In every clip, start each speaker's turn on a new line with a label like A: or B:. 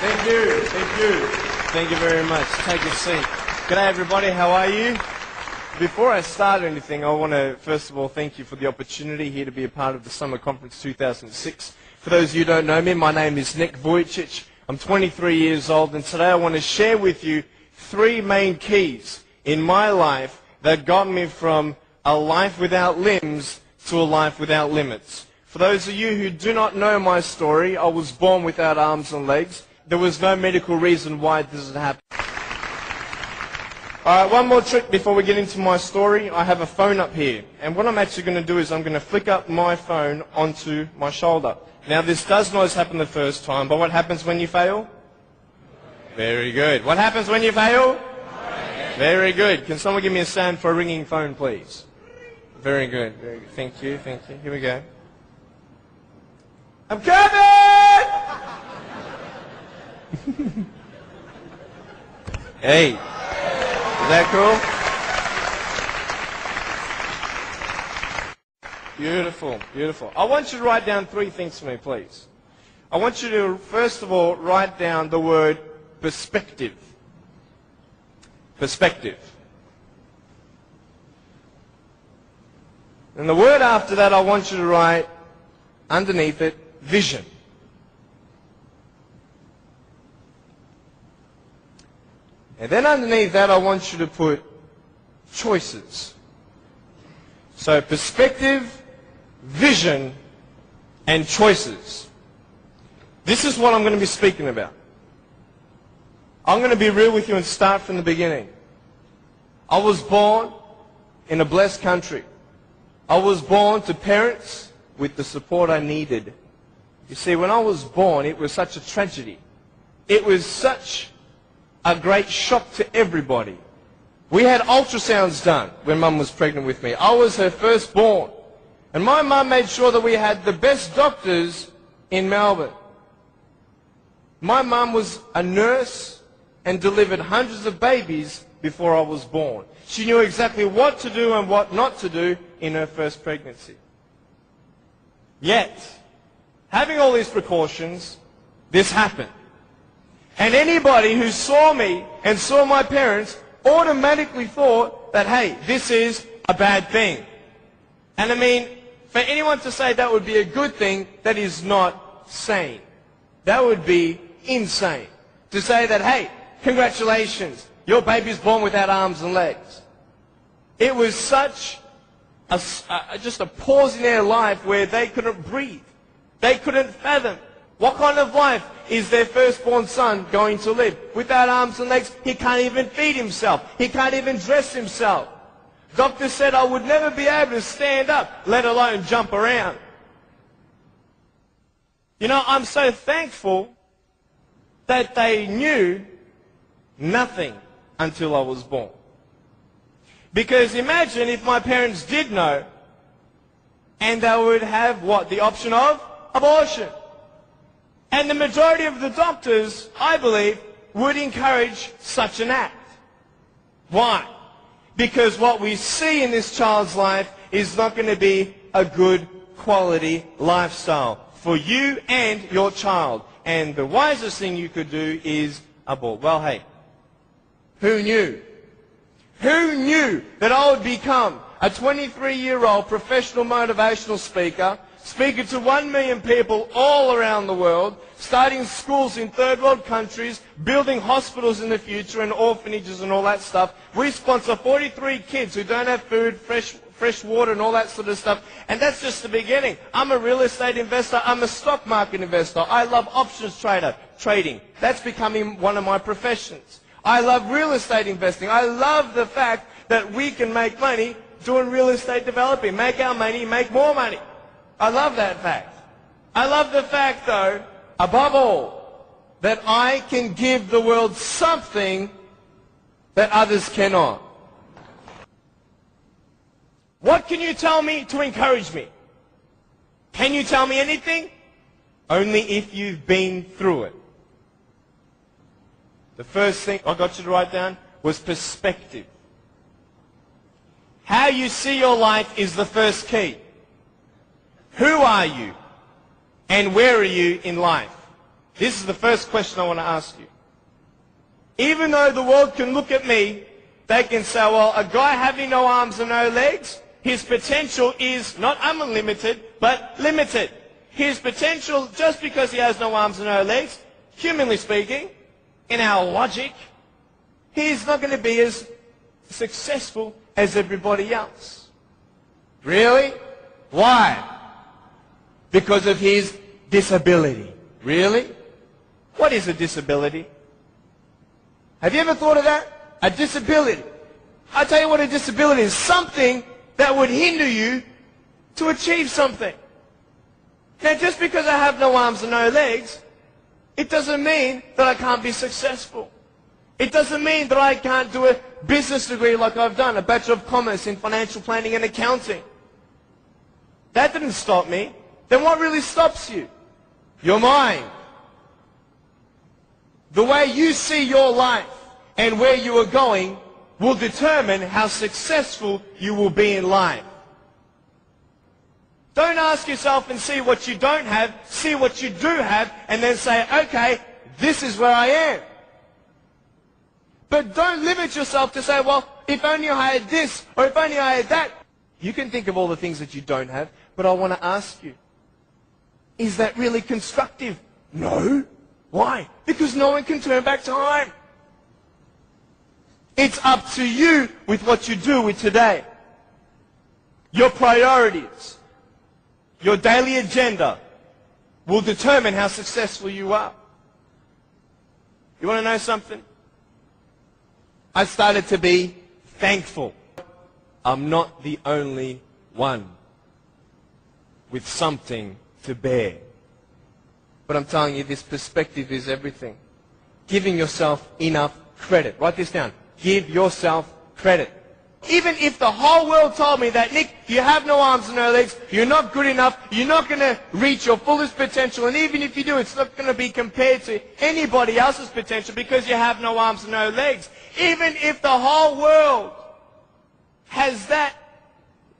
A: Thank you. Thank you. Thank you very much. Take a seat. G'day everybody, how are you? Before I start anything, I want to first of all thank you for the opportunity here to be a part of the Summer Conference 2006. For those of you who don't know me, my name is Nick Vujicic. I'm 23 years old, and today I want to share with you three main keys in my life that got me from a life without limbs to a life without limits. For those of you who do not know my story, I was born without arms and legs. There was no medical reason why this had happened. Alright, one more trick before we get into my story. I have a phone up here, and what I'm actually going to do is I'm going to flick up my phone onto my shoulder. Now this does not happen the first time, but what happens when you fail? Very good. What happens when you fail? Very good. Can someone give me a sound for a ringing phone, please? Very good. Very good. Thank you. Thank you. Here we go. I'm coming! Hey. Is that cool? Beautiful. Beautiful. I want you to write down three things for me, please. I want you to, first of all, write down the word perspective. Perspective. And the word after that, I want you to write underneath it, vision. And then underneath that, I want you to put choices. So perspective, vision, and choices. This is what I'm going to be speaking about. I'm going to be real with you and start from the beginning. I was born in a blessed country. I was born to parents with the support I needed. You see, when I was born, it was such a tragedy. It was such a great shock to everybody. We had ultrasounds done when Mum was pregnant with me. I was her firstborn. And my mum made sure that we had the best doctors in Melbourne. My mum was a nurse and delivered hundreds of babies before I was born. She knew exactly what to do and what not to do in her first pregnancy. Yet, having all these precautions, this happened. And anybody who saw me and saw my parents automatically thought that, hey, this is a bad thing. And I mean, for anyone to say that would be a good thing, that is not sane. That would be insane. To say that, hey, congratulations, your baby's born without arms and legs. It was such just a pause in their life where they couldn't breathe. They couldn't fathom. What kind of life is their firstborn son going to live? Without arms and legs, he can't even feed himself. He can't even dress himself. Doctor said I would never be able to stand up, let alone jump around. You know, I'm so thankful that they knew nothing until I was born. Because imagine if my parents did know, and they would have what? The option of abortion. And the majority of the doctors, I believe, would encourage such an act. Why? Because what we see in this child's life is not going to be a good quality lifestyle for you and your child. And the wisest thing you could do is abort. Well, hey, who knew? Who knew that I would become a 23-year-old professional motivational speaker, speaking to 1 million people all around the world, starting schools in third world countries, building hospitals in the future and orphanages and all that stuff. We sponsor 43 kids who don't have food, fresh water and all that sort of stuff. And that's just the beginning. I'm a real estate investor. I'm a stock market investor. I love options trading. That's becoming one of my professions. I love real estate investing. I love the fact that we can make money doing real estate developing. Make our money, make more money. I love that fact. I love the fact, though, above all, that I can give the world something that others cannot. What can you tell me to encourage me? Can you tell me anything? Only if you've been through it. The first thing I got you to write down was perspective. How you see your life is the first key. Who are you? And where are you in life? This is the first question I want to ask you. Even though the world can look at me, they can say, well, a guy having no arms and no legs, his potential is not unlimited, but limited. His potential, just because he has no arms and no legs, humanly speaking, in our logic, he's not going to be as successful as everybody else. Really? Why? Because of his disability. Really? What is a disability? Have you ever thought of that? A disability. I'll tell you what a disability is. Something that would hinder you to achieve something. Now, just because I have no arms and no legs, it doesn't mean that I can't be successful. It doesn't mean that I can't do a business degree like I've done, a Bachelor of Commerce in Financial Planning and Accounting. That didn't stop me. Then what really stops you? Your mind. The way you see your life and where you are going will determine how successful you will be in life. Don't ask yourself and see what you don't have, see what you do have, and then say, okay, this is where I am. But don't limit yourself to say, well, if only I had this, or if only I had that. You can think of all the things that you don't have, but I want to ask you, is that really constructive? No. Why? Because no one can turn back time. It's up to you with what you do with today. Your priorities, your daily agenda will determine how successful you are. You want to know something? I started to be thankful. I'm not the only one with something to bear. But I'm telling you, this perspective is everything. Giving yourself enough credit. Write this down. Give yourself credit. Even if the whole world told me that, Nick, you have no arms and no legs, you're not good enough, you're not going to reach your fullest potential, and even if you do, it's not going to be compared to anybody else's potential because you have no arms and no legs. Even if the whole world has that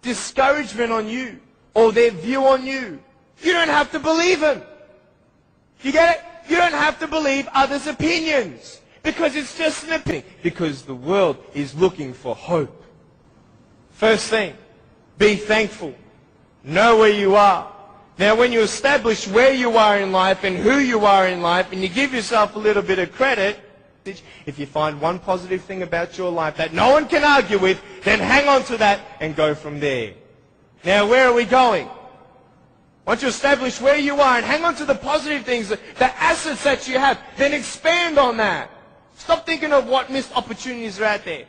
A: discouragement on you or their view on you, you don't have to believe them. You get it? You don't have to believe others' opinions because it's just an opinion. Because the world is looking for hope. First thing, be thankful. Know where you are. Now, when you establish where you are in life and who you are in life, and you give yourself a little bit of credit, if you find one positive thing about your life that no one can argue with, then hang on to that and go from there. Now, where are we going? Once you establish where you are and hang on to the positive things, the assets that you have, then expand on that. Stop thinking of what missed opportunities are out there,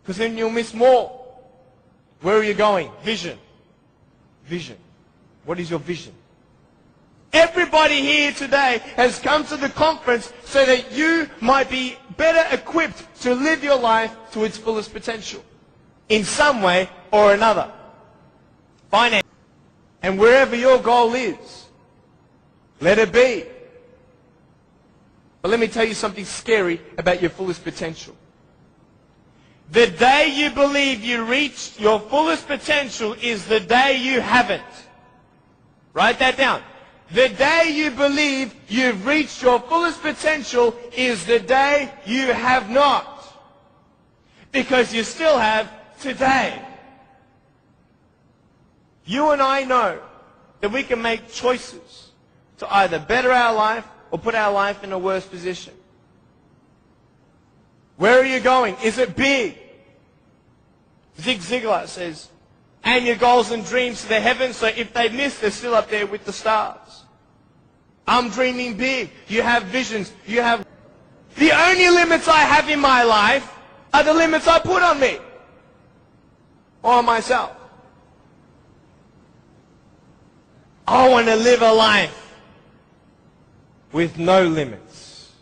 A: because then you'll miss more. Where are you going? Vision. Vision. What is your vision? Everybody here today has come to the conference so that you might be better equipped to live your life to its fullest potential in some way or another. Finance. And wherever your goal is, let it be. But let me tell you something scary about your fullest potential. The day you believe you reached your fullest potential is the day you haven't. Write that down. The day you believe you've reached your fullest potential is the day you have not. Because you still have today. You and I know that we can make choices to either better our life or put our life in a worse position. Where are you going? Is it big? Zig Ziglar says, aim your goals and dreams to the heavens, so if they miss, they're still up there with the stars. I'm dreaming big. You have visions. You have... The only limits I have in my life are the limits I put on me or on myself. I want to live a life with no limits.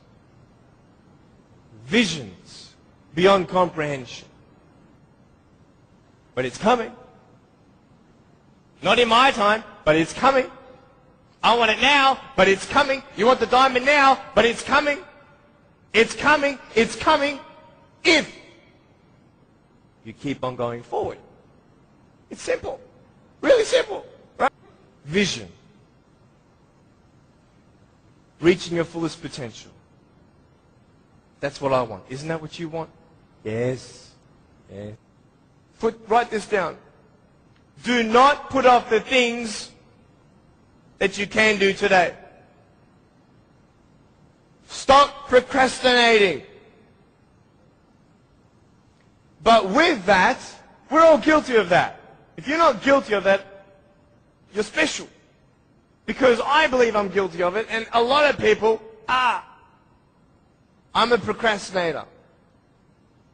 A: Visions beyond comprehension. But it's coming. Not in my time, but it's coming. I want it now, but it's coming. You want the diamond now, but it's coming. It's coming. It's coming. If you keep on going forward. It's simple. Really simple. Right? Vision. reaching your fullest potential. That's what I want. Isn't that what you want? Yes. Yes. Write this down. Do not put off the things that you can do today. Stop procrastinating. But with that, we're all guilty of that. If you're not guilty of that, you're special. Because I believe I'm guilty of it, and a lot of people are. I'm a procrastinator.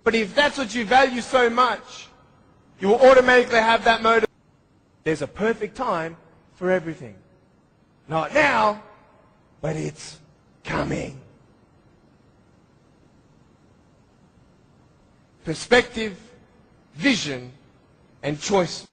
A: But if that's what you value so much, you will automatically have that motive. There's a perfect time for everything. Not now, but it's coming. Perspective, vision, and choice.